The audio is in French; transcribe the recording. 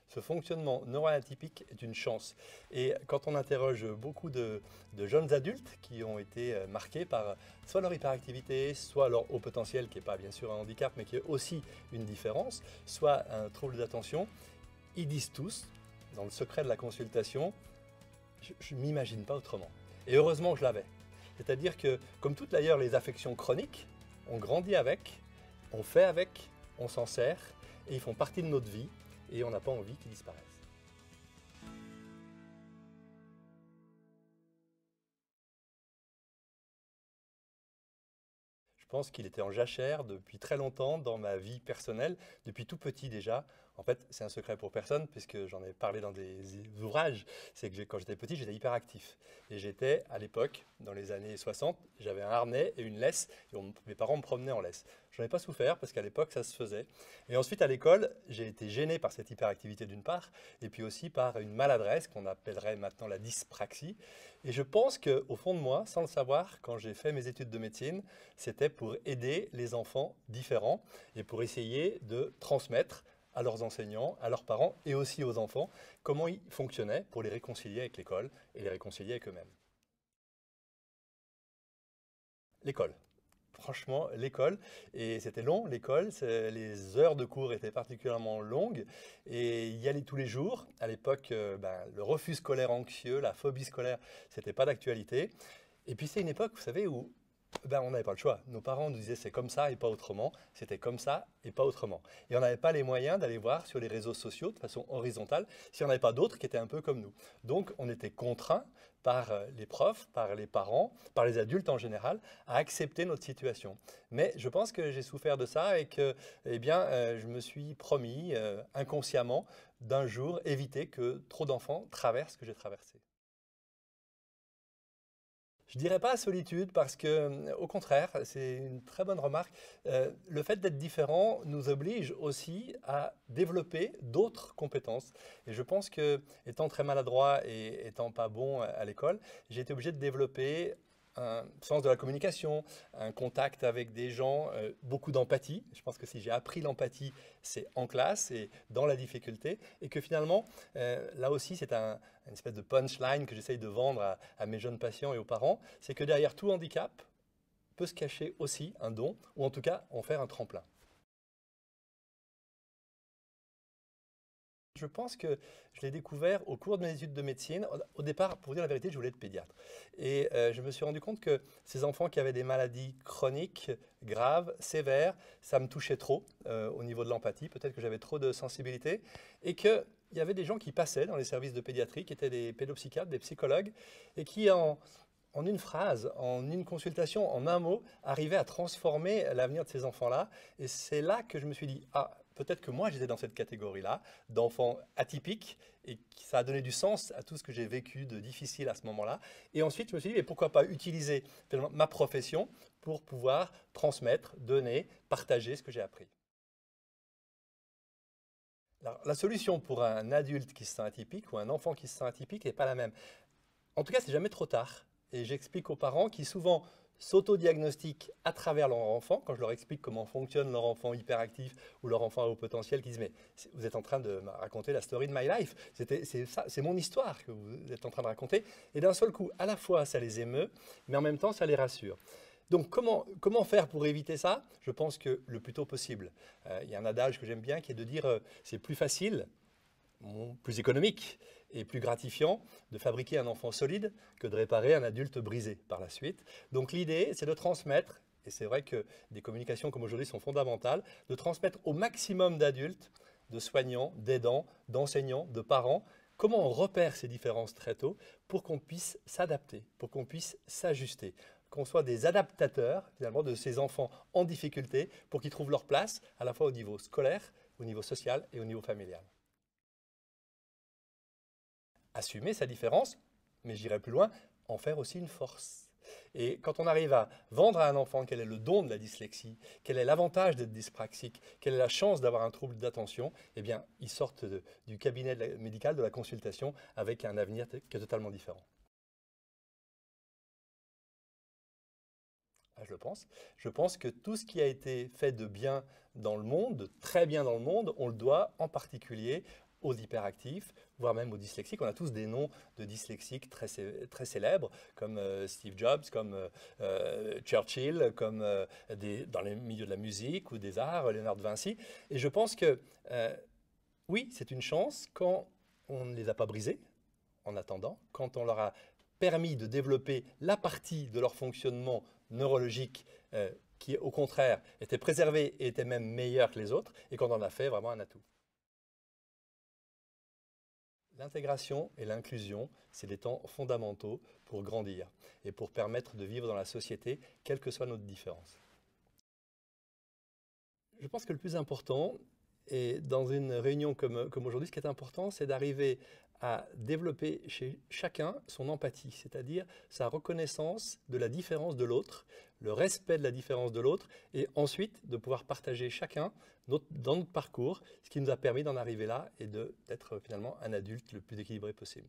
Ce fonctionnement neuroatypique est une chance. Et quand on interroge beaucoup de jeunes adultes qui ont été marqués par soit leur hyperactivité, soit leur haut potentiel, qui n'est pas bien sûr un handicap, mais qui est aussi une différence, soit un trouble d'attention, ils disent tous, dans le secret de la consultation, je ne m'imagine pas autrement. Et heureusement que je l'avais. C'est-à-dire que, comme toutes d'ailleurs les affections chroniques, on grandit avec, on fait avec, on s'en sert, et ils font partie de notre vie, et on n'a pas envie qu'ils disparaissent. Je pense qu'il était en jachère depuis très longtemps dans ma vie personnelle, depuis tout petit déjà. En fait, c'est un secret pour personne, puisque j'en ai parlé dans des ouvrages. C'est que quand j'étais petit, j'étais hyperactif. Et j'étais, à l'époque, dans les années 60, j'avais un harnais et une laisse, et mes parents me promenaient en laisse. J'en ai pas souffert, parce qu'à l'époque, ça se faisait. Et ensuite, à l'école, j'ai été gêné par cette hyperactivité d'une part, et puis aussi par une maladresse qu'on appellerait maintenant la dyspraxie. Et je pense qu'au fond de moi, sans le savoir, quand j'ai fait mes études de médecine, c'était pour aider les enfants différents et pour essayer de transmettre à leurs enseignants, à leurs parents et aussi aux enfants comment ils fonctionnaient pour les réconcilier avec l'école et les réconcilier avec eux-mêmes. L'école. Franchement, l'école, et c'était long, l'école, les heures de cours étaient particulièrement longues, et y aller tous les jours. À l'époque, le refus scolaire anxieux, la phobie scolaire, c'était pas d'actualité. Et puis c'est une époque, vous savez, où on n'avait pas le choix. Nos parents nous disaient c'est comme ça et pas autrement. C'était comme ça et pas autrement. Et on n'avait pas les moyens d'aller voir sur les réseaux sociaux de façon horizontale si on n'avait pas d'autres qui étaient un peu comme nous. Donc on était contraints par les profs, par les parents, par les adultes en général, à accepter notre situation. Mais je pense que j'ai souffert de ça et que je me suis promis inconsciemment d'un jour éviter que trop d'enfants traversent ce que j'ai traversé. Je dirais pas solitude parce que, au contraire, c'est une très bonne remarque. Le fait d'être différent nous oblige aussi à développer d'autres compétences. Et je pense que, étant très maladroit et étant pas bon à l'école, j'ai été obligé de développer un sens de la communication, un contact avec des gens, beaucoup d'empathie. Je pense que si j'ai appris l'empathie, c'est en classe et dans la difficulté. Et que finalement, là aussi, c'est une espèce de punchline que j'essaye de vendre à mes jeunes patients et aux parents. C'est que derrière tout handicap peut se cacher aussi un don, ou en tout cas en faire un tremplin. Je pense que je l'ai découvert au cours de mes études de médecine. Au départ, pour dire la vérité, je voulais être pédiatre. Et je me suis rendu compte que ces enfants qui avaient des maladies chroniques, graves, sévères, ça me touchait trop au niveau de l'empathie. Peut-être que j'avais trop de sensibilité. Et qu'il y avait des gens qui passaient dans les services de pédiatrie, qui étaient des pédopsychiatres, des psychologues, et qui en une phrase, en une consultation, en un mot, arrivaient à transformer l'avenir de ces enfants-là. Et c'est là que je me suis dit, ah, peut-être que moi j'étais dans cette catégorie-là, d'enfants atypiques, et que ça a donné du sens à tout ce que j'ai vécu de difficile à ce moment-là. Et ensuite, je me suis dit, mais pourquoi pas utiliser ma profession pour pouvoir transmettre, donner, partager ce que j'ai appris. Alors, la solution pour un adulte qui se sent atypique ou un enfant qui se sent atypique n'est pas la même. En tout cas, c'est jamais trop tard. Et j'explique aux parents qui souvent s'autodiagnostiquent à travers leur enfant, quand je leur explique comment fonctionne leur enfant hyperactif ou leur enfant à haut potentiel, qui disent mais vous êtes en train de me raconter la story de my life, c'est mon histoire que vous êtes en train de raconter. Et d'un seul coup, à la fois ça les émeut, mais en même temps ça les rassure. Donc comment faire pour éviter ça? Je pense que le plus tôt possible. Il y a un adage que j'aime bien qui est de dire c'est plus facile, plus économique et plus gratifiant de fabriquer un enfant solide que de réparer un adulte brisé par la suite. Donc l'idée, c'est de transmettre, et c'est vrai que des communications comme aujourd'hui sont fondamentales, de transmettre au maximum d'adultes, de soignants, d'aidants, d'enseignants, de parents, comment on repère ces différences très tôt pour qu'on puisse s'adapter, pour qu'on puisse s'ajuster, qu'on soit des adaptateurs finalement de ces enfants en difficulté pour qu'ils trouvent leur place à la fois au niveau scolaire, au niveau social et au niveau familial. Assumer sa différence, mais j'irai plus loin, en faire aussi une force. Et quand on arrive à vendre à un enfant quel est le don de la dyslexie, quel est l'avantage d'être dyspraxique, quelle est la chance d'avoir un trouble d'attention, eh bien, ils sortent du cabinet médical, de la consultation, avec un avenir qui est totalement différent. Ah, je le pense. Je pense que tout ce qui a été fait de bien dans le monde, de très bien dans le monde, on le doit en particulier aux hyperactifs, voire même aux dyslexiques. On a tous des noms de dyslexiques très célèbres, comme Steve Jobs, comme Churchill, comme dans les milieux de la musique ou des arts, Léonard de Vinci. Et je pense que oui, c'est une chance quand on ne les a pas brisés, en attendant, quand on leur a permis de développer la partie de leur fonctionnement neurologique qui, au contraire, était préservée et était même meilleure que les autres, et quand on en a fait vraiment un atout. L'intégration et l'inclusion, c'est des temps fondamentaux pour grandir et pour permettre de vivre dans la société, quelle que soit notre différence. Je pense que le plus important, et dans une réunion comme aujourd'hui, ce qui est important, c'est d'arriver à développer chez chacun son empathie, c'est-à-dire sa reconnaissance de la différence de l'autre, le respect de la différence de l'autre, et ensuite de pouvoir partager chacun dans notre parcours, ce qui nous a permis d'en arriver là et d'être finalement un adulte le plus équilibré possible.